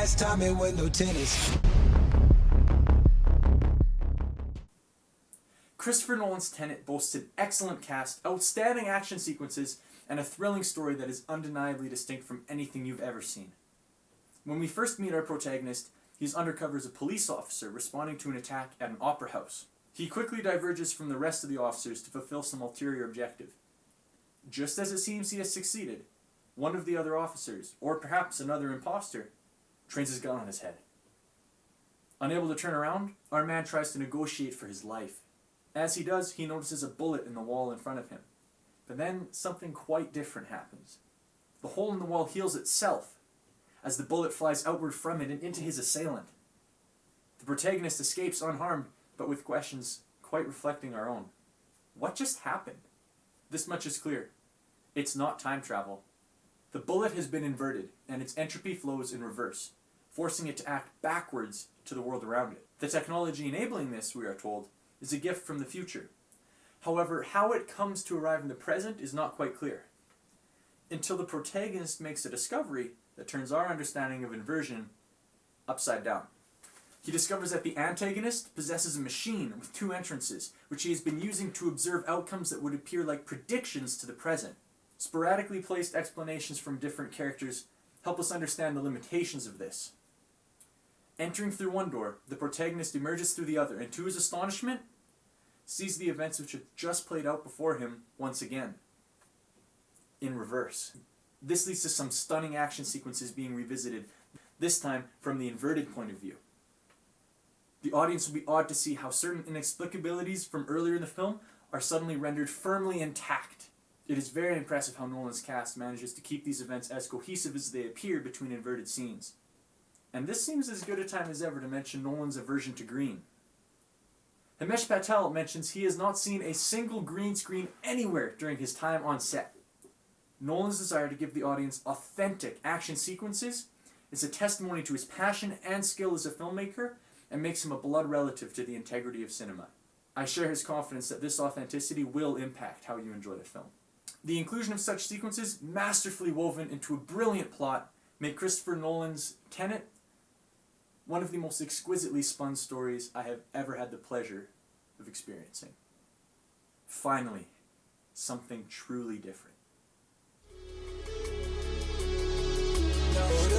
fast timing with no tennis. Christopher Nolan's Tenet boasts an excellent cast, outstanding action sequences, and a thrilling story that is undeniably distinct from anything you've ever seen. When we first meet our protagonist, he's undercover as a police officer responding to an attack at an opera house. He quickly diverges from the rest of the officers to fulfill some ulterior objective. Just as it seems he has succeeded, one of the other officers, or perhaps another imposter, trains his gun on his head. Unable to turn around, our man tries to negotiate for his life. As he does, he notices a bullet in the wall in front of him. But then something quite different happens. The hole in the wall heals itself as the bullet flies outward from it and into his assailant. The protagonist escapes unharmed, but with questions quite reflecting our own. What just happened? This much is clear. It's not time travel. The bullet has been inverted, and its entropy flows in reverse, forcing it to act backwards to the world around it. The technology enabling this, we are told, is a gift from the future. However, how it comes to arrive in the present is not quite clear, until the protagonist makes a discovery that turns our understanding of inversion upside down. He discovers that the antagonist possesses a machine with two entrances, which he has been using to observe outcomes that would appear like predictions to the present. Sporadically placed explanations from different characters help us understand the limitations of this. Entering through one door, the protagonist emerges through the other, and to his astonishment, sees the events which have just played out before him once again, in reverse. This leads to some stunning action sequences being revisited, this time from the inverted point of view. The audience will be awed to see how certain inexplicabilities from earlier in the film are suddenly rendered firmly intact. It is very impressive how Nolan's cast manages to keep these events as cohesive as they appear between inverted scenes. And this seems as good a time as ever to mention Nolan's aversion to green. Himesh Patel mentions he has not seen a single green screen anywhere during his time on set. Nolan's desire to give the audience authentic action sequences is a testimony to his passion and skill as a filmmaker and makes him a blood relative to the integrity of cinema. I share his confidence that this authenticity will impact how you enjoy the film. The inclusion of such sequences, masterfully woven into a brilliant plot, make Christopher Nolan's Tenet one of the most exquisitely spun stories I have ever had the pleasure of experiencing. Finally, something truly different. No,